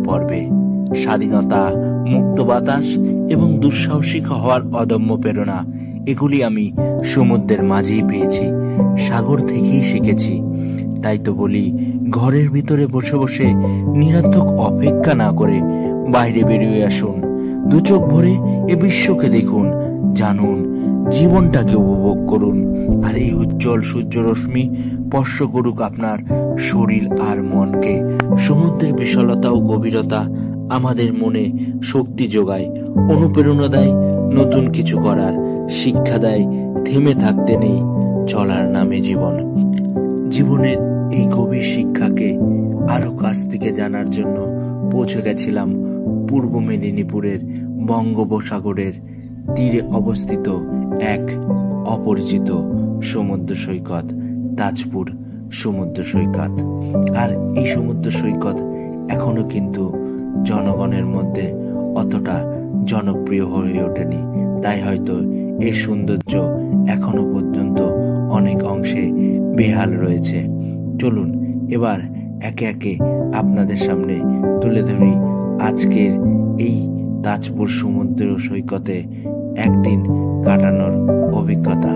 পর্বে স্বাধীনতা, মুক্ত বাতাস এবং দুঃসাহসিক হওয়ার অদম্য প্রেরণা, এগুলি আমি সমুদ্রের মাঝেই পেয়েছি, সাগর থেকেই শিখেছি। তাই তো বলি, ঘরের ভিতরে বসে বসে নিরর্থক অপেক্ষা না করে বাইরে বেরিয়ে আসুন, দু চোখ ভরে এ বিশ্বকে দেখুন, জানুন, জীবনটাকে উপভোগ করুন। আর এই উজ্জ্বল সূর্য রশ্মি স্পর্শ করুক আপনার শরীর আর মনকে। সমুদ্রের বিশালতা ও গভীরতা আমাদের মনে শক্তি যোগায়, অনুপ্রেরণা দেয় নতুন কিছু করার, শিক্ষা দেয় থেমে থাকতে নেই, চলার নামে জীবন। জীবনের এই গভীর শিক্ষাকে আরো কাছ থেকে জানার জন্য পৌঁছে গেছিলাম পূর্ব মেদিনীপুরের বঙ্গোপসাগরের তীরে অবস্থিত এক অপরিচিত সমুদ্র সৈকত, তাজপুর সমুদ্র সৈকত। আর এই সমুদ্র সৈকত এখনো কিন্তু জনগণের মধ্যে অতটা জনপ্রিয় হয়ে ওঠেনি, তাই হয়তো এর সৌন্দর্য এখনো পর্যন্ত অনেক অংশে বেহাল রয়েছে। চলুন এবার একে একে আপনাদের সামনে তুলে ধরি আজকের এই তাজপুর সমুদ্র সৈকতে একদিন কাটানোর অভিজ্ঞতা।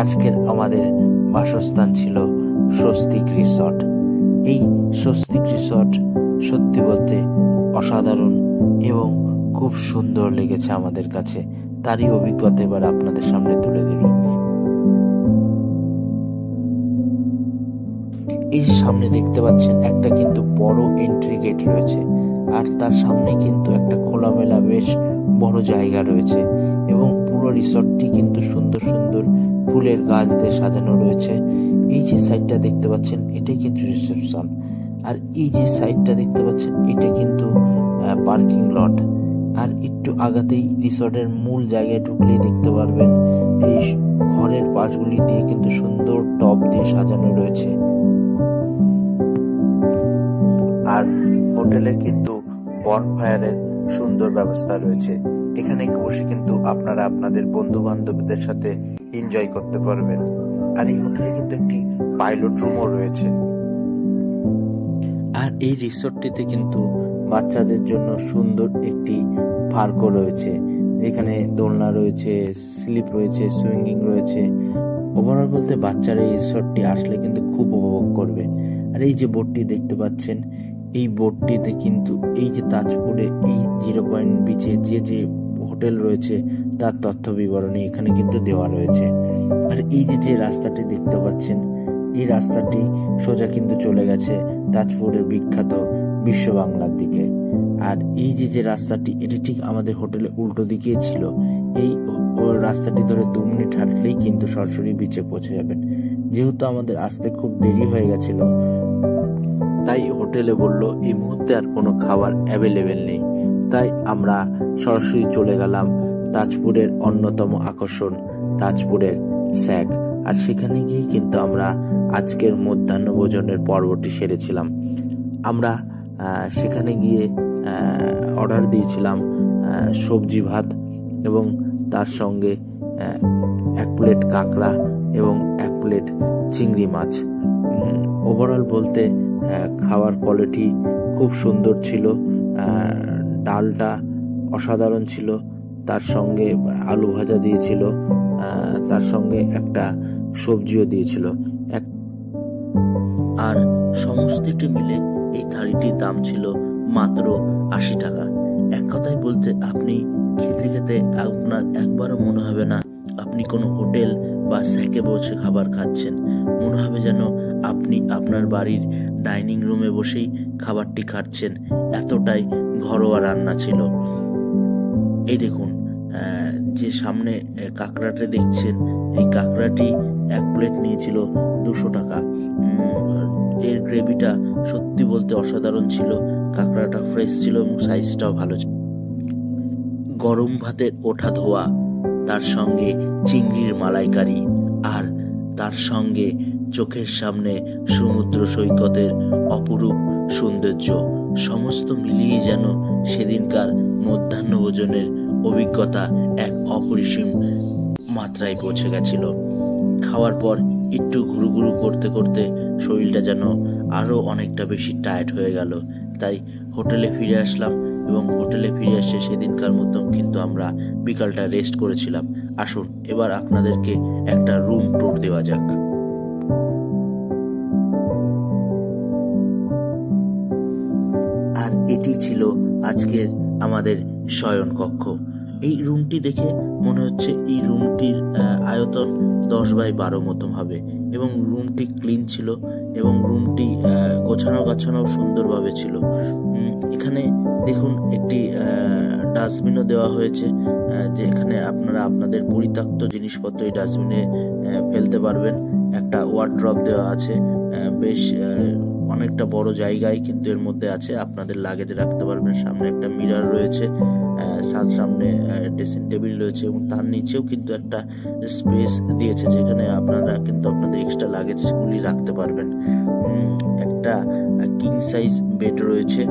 আজকের আমাদের বাসস্থান ছিল স্বস্তিক রিসর্ট। এই স্বস্তিক রিসর্ট সত্যি বলতে অসাধারণ এবং খুব সুন্দর লেগেছে আমাদের কাছে, তারই অভিজ্ঞতা এবার আপনাদের সামনে তুলে দিল। এই যে সামনে দেখতে পাচ্ছেন একটা কিন্তু বড় এন্ট্রি গেট রয়েছে, আর তার সামনে কিন্তু একটা খোলামেলা বেশ বড় জায়গা রয়েছে এবং পুরো রিসর্টটি কিন্তু সুন্দর সুন্দর ফুলের গাছ দিয়ে সাজানো রয়েছে। এই যে সাইডটা দেখতে পাচ্ছেন এটাই কিন্তু রিসেপশন, আর এই যে সাইডটা দেখতে পাচ্ছেন এটা কিন্তু পার্কিং লট। আর একটু আগাতেই রিসর্টের মূল জায়গায় ঢুকলেই দেখতে পারবেন এই ঘরের পাশগুলি দিয়ে কিন্তু সুন্দর টব দিয়ে সাজানো রয়েছে। আর হোটেলে কিন্তু বনফায়ারের সুন্দর ব্যবস্থা রয়েছে, এখানে বসে কিন্তু আপনারা আপনাদের বন্ধু বান্ধবদের সাথে এনজয় করতে পারবেন। আর এই হোটেলে কিন্তু একটি পাইলট রুমও রয়েছে। আর এই রিসোর্টটিতে কিন্তু বাচ্চাদের জন্য সুন্দর একটি পার্কও রয়েছে, যেখানে দোলনা রয়েছে, স্লিপ রয়েছে, সুইঙ্গিং রয়েছে। ওভারঅল বলতে বাচ্চারা এই রিসোর্টটি আসলে কিন্তু খুব উপভোগ করবে। আর এই যে বোটটি দেখতে পাচ্ছেন, এই বোটটিতে কিন্তু এই যে তাজপুরে এই 0 পয়েন্ট বিচে যে যে হোটেল রয়েছে তার তথ্য বিবরণী এখানে কিন্তু দেওয়া রয়েছে। আর এই যে যে রাস্তাটি দেখতে পাচ্ছেন, এই রাস্তাটি সোজা কিন্তু চলে গেছে তাজপুরের বিখ্যাত বিশ্ব বাংলার দিকে। আর এই যে যে রাস্তাটি, এটি ঠিক আমাদের হোটেলে উল্টো দিকে ছিল। এই রাস্তাটি ধরে 2 মিনিট হাঁটলেই কিন্তু সরাসরি বিচে পৌঁছে যাবেন। যেহেতু আমাদের আসতে খুব দেরি হয়ে গেছিল, তাই হোটেলে বলল এই মুহূর্তে আর কোনো খাবার অ্যাভেলেবেল নেই, তাই আমরা সরাসরি চলে গেলাম তাজপুরের অন্যতম আকর্ষণ তাজপুরের স্যাক। আর সেখানে গিয়ে কিন্তু আমরা আজকের মধ্যাহ্ন ভোজনের পর্বটি সেরেছিলাম। আমরা সেখানে গিয়ে অর্ডার দিয়েছিলাম সবজি ভাত এবং তার সঙ্গে 1 প্লেট কাঁকড়া এবং 1 প্লেট চিংড়ি মাছ। ওভারঅল বলতে খাওয়ার কোয়ালিটি খুব সুন্দর ছিল, ডালটা অসাধারণ ছিল, তার সঙ্গে আলু ভাজা দিয়েছিল, তার সঙ্গে একটা সবজিও দিয়েছিল। আর সমস্তটি মিলে এই থালিটির দাম ছিল মাত্র 80 টাকা। এক কথায় বলতে আপনি খেতে খেতে আপনার একবারও মনে হবে না আপনি কোনো হোটেল বা স্যাকে বসে খাবার খাচ্ছেন, মনে হবে যেন আপনি আপনার বাড়ির ডাইনিং রুমে বসেই খাবারটি খাচ্ছেন, এতটাই ঘরোয়া রান্না ছিল। এই দেখুন যে সামনে কাঁকড়াটা দেখছেন, এই কাঁকড়াটি 1 প্লেট নিয়েছিল 200 টাকা। এর গ্রেভিটা সত্যি বলতে অসাধারণ ছিল, কাঁকড়াটা ফ্রেশ ছিল এবং সাইজটাও ভালো ছিল। গরম ভাতের ওঠা ধোয়া তার সঙ্গে চিংড়ির মালাইকারি, আর তার সঙ্গে চোখের সামনে সমুদ্র সৈকতের অপরূপ সৌন্দর্য, সমস্ত মিলিয়ে যেন সেদিনকার মধ্যাহ্ন ভোজনের অভিজ্ঞতা এক অপরিসীম মাত্রায় পৌঁছে গেছিল। খাওয়ার পর একটু ঘুরু ঘুরু করতে করতে শরীরটা যেন আরো অনেকটা বেশি টায়ার্ড হয়ে গেল। তাই হোটেলে ফিরে আসলাম, এবং হোটেলে ফিরে এসে সেদিনকার মতন কিন্তু আমরা বিকালটা রেস্ট করেছিলাম। আসুন এবার আপনাদেরকে একটা রুম ট্যুর দেওয়া যাক। আর এটি ছিল আজকের আমাদের শয়ন কক্ষ। এই রুমটি দেখে মনে হচ্ছে এই রুমটির আয়তন 10x12 মতন হবে, এবং রুমটি ক্লিন ছিল, এবং রুমটি গোছানো গাছানো সুন্দরভাবে ছিল। এখানে দেখুন একটি ডাস্টবিনও দেওয়া হয়েছে, যেখানে আপনারা আপনাদের পরিত্যক্ত জিনিসপত্র এই ডাস্টবিনে ফেলতে পারবেন। একটা ওয়ার্ড্রপ দেওয়া আছে, বেশ অনেকটা বড় জায়গায় কিন্তু এর মধ্যে আছে, আপনাদের লাগেজ রাখতে পারবেন। সামনে একটা মিরর রয়েছে, সামনে ড্রেসিং টেবিল রয়েছে, এবং তার নিচেও কিন্তু একটা স্পেস দিয়েছে যেখানে আপনারা কিন্তু আপনাদের এক্সট্রা লাগেজ গুলি রাখতে পারবেন। একটা কিং সাইজ বেড রয়েছে,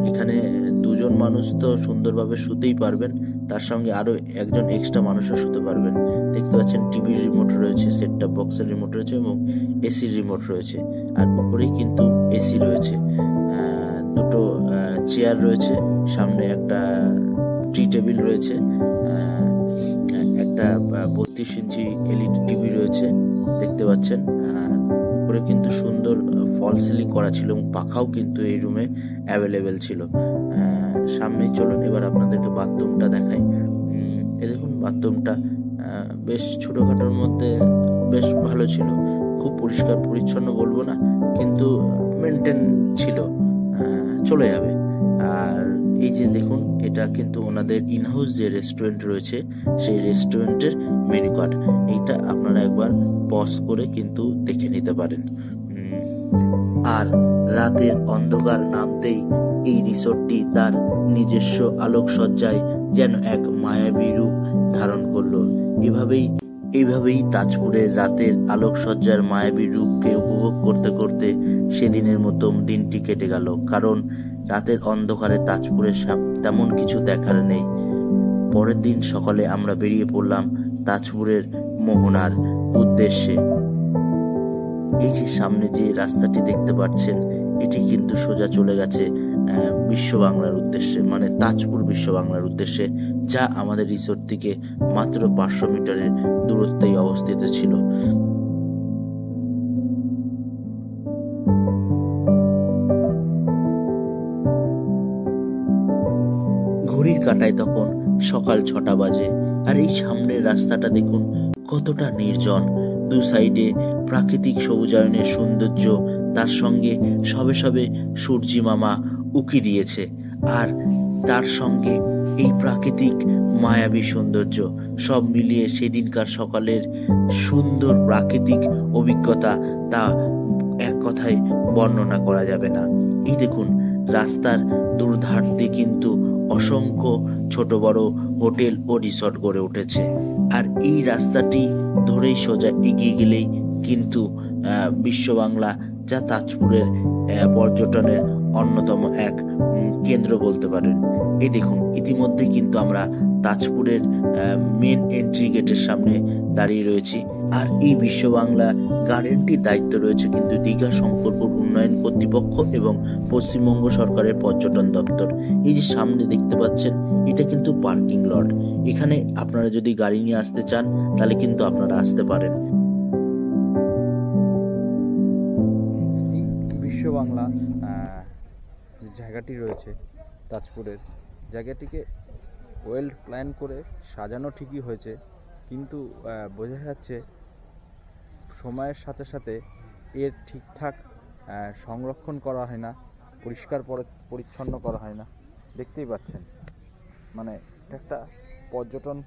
এখানে দুজন মানুষ তো সুন্দরভাবে শুতেই পারবেন, তার সঙ্গে আরো একজন এক্সট্রা মানুষও শুতে পারবেন। দেখতে পাচ্ছেন টিভির রিমোট রয়েছে, সেট টপ বক্সের রিমোট রয়েছে, এবং এসির রিমোট রয়েছে, আর উপরেই কিন্তু এসি রয়েছে। দুটো চেয়ার রয়েছে, সামনে একটা টি টেবিল রয়েছে, একটা 32 ইঞ্চি এলইডি টিভি রয়েছে দেখতে পাচ্ছেন। উপরে কিন্তু সুন্দর ফল সিলিং করা ছিল, এবং পাখাও কিন্তু এই রুমে অ্যাভেলেবেল ছিল। সামনে চলুন এবার আপনাদেরকে বাথরুমটা দেখাই। এই দেখুন বাথরুমটা বেশ ছোটখাটোর মধ্যে বেশ ভালো ছিল, খুব পরিষ্কার পরিচ্ছন্ন বলবো না, কিন্তু মেনটেন ছিল, চলে যাবে। আর এই যে দেখুন, এটা কিন্তু ওনাদের ইনহাউস যে রেস্টুরেন্ট রয়েছে সেই রেস্টুরেন্টের মেনু কার্ড, এইটা আপনারা একবার পজ করে কিন্তু দেখে নিতে পারেন। আর রাতের অন্ধকার নামতেই এই রিসোর্টটি তার নিজস্ব আলোকসজ্জায় যেন এক মায়াবী রূপ ধারণ করলো। এইভাবেই তাজপুরের রাতের আলোকসজ্জার মায়াবী রূপকে উপভোগ করতে করতে সেদিনের মতন দিনটি কেটে গেল। কারণ রাতের অন্ধকারে তাজপুরে তেমন কিছু দেখার নেই। পরের দিন সকালে আমরা বেরিয়ে পড়লাম তাজপুরের মোহনার উদ্দেশ্যে। এই যে সামনে যে রাস্তাটি দেখতে পাচ্ছেন, এটি কিন্তু সোজা চলে গেছে বিশ্ব বাংলার উদ্দেশ্যে, মানে তাজপুর বিশ্ব বাংলার উদ্দেশ্যে, যা আমাদের রিসোর্ট থেকে মাত্র 500 মিটারের দূরত্বেই অবস্থিত ছিল। ঘড়ির কাঁটায় তখন সকাল 6টা বাজে, আর এই সামনের রাস্তাটা দেখুন কতটা নির্জন। দু সাইডে প্রাকৃতিক সবুজায়নের সৌন্দর্য, তার সঙ্গে সবে সবে সূর্যি মামা উকি দিয়েছে, আর তার সঙ্গে এই প্রাকৃতিক মায়াবী সৌন্দর্য সব মিলিয়ে সেদিনকার সকালের সুন্দর প্রাকৃতিক অভিজ্ঞতা তা এক কথায় বর্ণনা করা যাবে না। এই দেখুন রাস্তার দুর্ধার্তে কিন্তু অসংখ্য ছোট বড় হোটেল ও রিসর্ট গড়ে উঠেছে, আর এই রাস্তাটি ধরেই সোজা এগিয়ে গেলেই কিন্তু বিশ্ব বাংলা, যা তাজপুরের পর্যটনের অন্যতম এক কেন্দ্র বলতে পারেন। এই দেখুন ইতিমধ্যে কিন্তু আমরা তাজপুরের মেন এন্ট্রি গেটের সামনে দাঁড়িয়ে রয়েছি, আর এই বিশ্ব বাংলা গার্ডেনটির দায়িত্ব রয়েছে কিন্তু দীঘা শঙ্করপুর উন্নয়ন কর্তৃপক্ষ এবং পশ্চিমবঙ্গ সরকারের পর্যটন দপ্তর। এই যে সামনে দেখতে পাচ্ছেন, এটা কিন্তু পার্কিং লট, এখানে আপনারা যদি গাড়ি নিয়ে আসতে চান তাহলে কিন্তু আপনারা আসতে পারেন। বিশ্ব বাংলা যে জায়গাটি রয়েছে তাজপুরের, জায়গাটিকে ওয়েল প্ল্যান করে সাজানো ঠিকই হয়েছে, কিন্তু বোঝা যাচ্ছে সময়ের সাথে সাথে এর ঠিকঠাক সংরক্ষণ করা হয় না, পরিষ্কার পরিচ্ছন্ন করা হয় না। দেখতেই পাচ্ছেন, মানে এটা একটা পর্যটন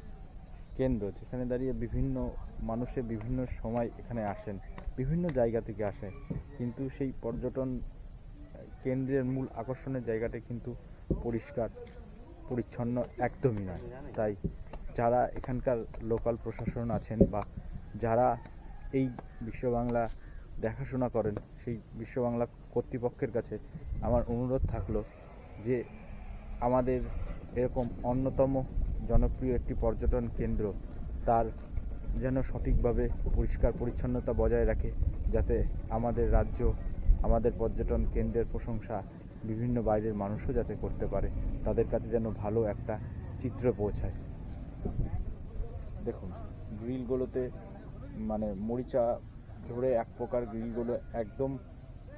কেন্দ্র, যেখানে দাঁড়িয়ে বিভিন্ন মানুষে বিভিন্ন সময় এখানে আসেন, বিভিন্ন জায়গা থেকে আসে, কিন্তু সেই পর্যটন কেন্দ্রের মূল আকর্ষণের জায়গাটা কিন্তু পরিষ্কার পরিচ্ছন্ন একদমই নয়। তাই যারা এখানকার লোকাল প্রশাসন আছেন বা যারা এই বিশ্ববাংলা দেখাশোনা করেন, সেই বিশ্ববাংলা কর্তৃপক্ষের কাছে আমার অনুরোধ থাকলো যে আমাদের এরকম অন্যতম জনপ্রিয় একটি পর্যটন কেন্দ্র তার যেন সঠিকভাবে পরিষ্কার পরিচ্ছন্নতা বজায় রাখে, যাতে আমাদের রাজ্য, আমাদের পর্যটন কেন্দ্রের প্রশংসা বিভিন্ন বাইরের মানুষও যাতে করতে পারে, তাদের কাছে যেন ভালো একটা চিত্র পৌঁছায়। দেখুন, গ্রিলগুলোতে মানে মরিচা ধরে এক প্রকার গ্রিলগুলো একদম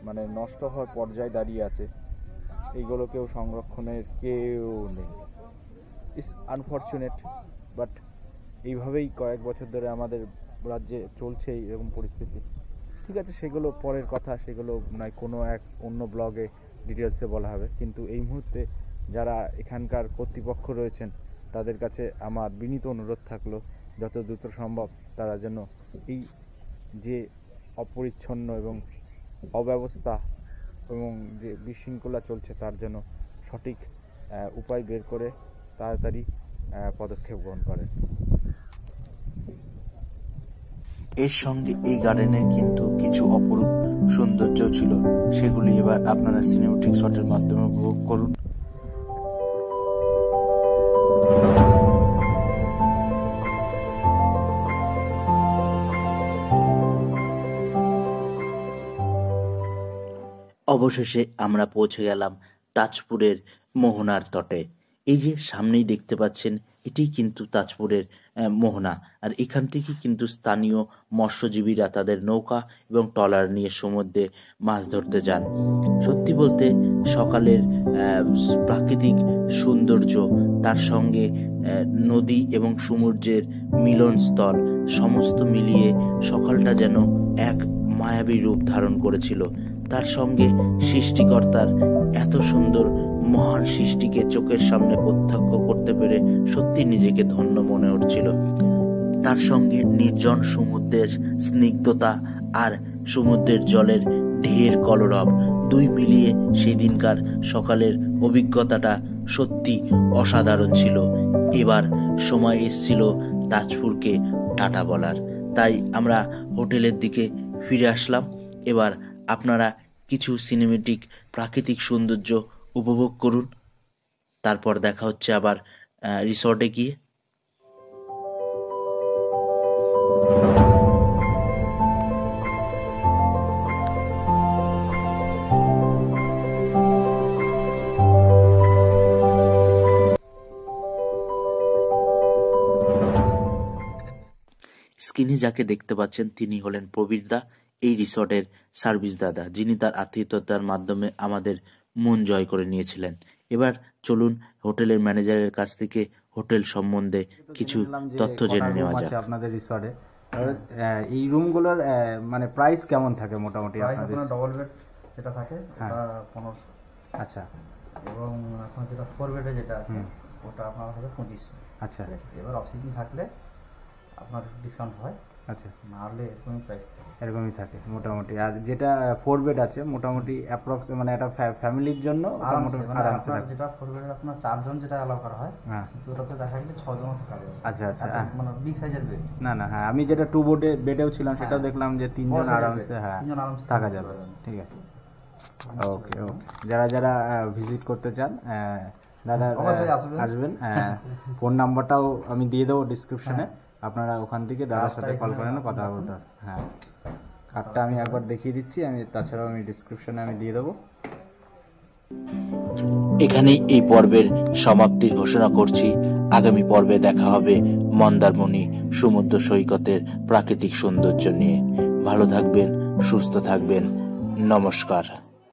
মানে নষ্ট হওয়ার পর্যায়ে দাঁড়িয়ে আছে, এইগুলোকেও সংরক্ষণের কেউ নেই। ইটস আনফর্চুনেট, বাট এইভাবেই কয়েক বছর ধরে আমাদের রাজ্যে চলছে এরকম পরিস্থিতি। ঠিক আছে, সেগুলো পরের কথা, সেগুলো নয় কোনো এক অন্য ব্লগে ডিটেলসে বলা হবে। কিন্তু এই মুহূর্তে যারা এখানকার কর্তৃপক্ষ রয়েছেন তাদের কাছে আমার বিনীত অনুরোধ থাকলো যত দ্রুত সম্ভব তারা যেন এই যে অপরিচ্ছন্ন এবং অব্যবস্থা এবং যে বিশৃঙ্খলা চলছে তার জন্য সঠিক উপায় বের করে তাড়াতাড়ি পদক্ষেপ গ্রহণ করেন। এর সঙ্গে এই গার্ডেনের কিন্তু কিছু অপরূপ সৌন্দর্য ছিল, সেগুলি এবার আপনারা সিনেমেটিক শটের মাধ্যমে উপভোগ করুন। অবশেষে আমরা পৌঁছে গেলাম তাজপুরের মোহনার তটে। এই যে সামনেই দেখতে পাচ্ছেন, এটি কিন্তু তাজপুরের মোহনা। আর এখান থেকে কিন্তু স্থানীয় মৎস্যজীবীরা তাদের নৌকা এবং ট্রলার নিয়ে সমুদ্রে মাছ ধরতে যান। সত্যি বলতে সকালের প্রাকৃতিক সৌন্দর্য, তার সঙ্গে নদী এবং সমুদ্রের মিলনস্থল সমস্ত মিলিয়ে সকালটা যেন এক মায়াবী রূপ ধারণ করেছিল। তার সঙ্গে সৃষ্টিকর্তার এত সুন্দর মহান সৃষ্টিকে চোখের সামনে প্রত্যক্ষ করতে পেরে সত্যি নিজেকে ধন্য মনে হচ্ছিল। তার সঙ্গে নির্জন সমুদ্রের স্নিগ্ধতা আর সমুদ্রের জলের ঢের কলরব, দুই মিলিয়ে সেদিনকার সকালের অভিজ্ঞতাটা সত্যি অসাধারণ ছিল। এবার সময় এসছিল তাজপুরকে টাটা বলার, তাই আমরা হোটেলের দিকে ফিরে আসলাম। এবার আপনারা কিছু সিনেমেটিক প্রাকৃতিক সৌন্দর্য উপভোগ করুন, তারপর দেখা হচ্ছে আবার রিসর্টে গিয়ে। স্ক্রিনে যাকে দেখতে পাচ্ছেন তিনি হলেন প্রবীর দা, এই রিসর্টের সার্ভিস দাদা, যিনি তার আত্মীয়তার মাধ্যমে আমাদের মন জয় করে নিয়েছিলেন। এবার চলুন হোটেলের ম্যানেজারের কাছ থেকে হোটেল সম্বন্ধে কিছু তথ্য জেনে নেওয়া যাক। আপনাদের রিসর্টে এই রুমগুলোর মানে প্রাইস কেমন থাকে মোটামুটি? আপনাদের ডবল বেড যেটা থাকে ওটা 1500। আচ্ছা, এবং এখন যেটা 4 বেডে যেটা আছে ওটা আপনার হবে 2500। আচ্ছা, এবার অফ সিজন থাকলে আপনার ডিসকাউন্ট হয়। আচ্ছা, না হলে এরকমই প্রাইস থাকে। এরকমই থাকে মোটামুটি। আর যেটা 4 বেড আছে মোটামুটি অ্যাপ্রক্স মানে একটা ফ্যামিলির জন্য মোটামুটি আরামসে থাকে। যেটা 4 বেডে আপনার 4 জন যেটা অ্যালাউ করা হয়, হ্যাঁ, কিন্তু ওটাতে দেখা গেলে 6 জনও থাকা যাবে। আচ্ছা আচ্ছা, মানে বিগ সাইজের বেড না না, হ্যাঁ আমি যেটা 2 বেডেও ছিলাম সেটাও দেখলাম যে 3 জন আরামসে, হ্যাঁ, 3 জন আরামসে থাকা যাবে। ঠিক আছে, ওকে ওকে। যারা যারা ভিজিট করতে চান দাদা আসবেন, ফোন নাম্বারটাও আমি দিয়ে দেবো ডিসক্রিপশনে, আপনারা ওখান থেকে দাদার সাথে কল করেন, কথা বলতে। হ্যাঁ, কার্ডটা আমি একবার দেখিয়ে দিচ্ছি, আমি তাছাড়াও আমি ডিসক্রিপশনে আমি দিয়ে দেবো। এখানেই এই পর্বের সমাপ্তির ঘোষণা করছি। আগামী পর্বে দেখা হবে মন্দারমণি সমুদ্র সৈকতের প্রাকৃতিক সৌন্দর্য নিয়ে। ভালো থাকবেন, সুস্থ থাকবেন, নমস্কার।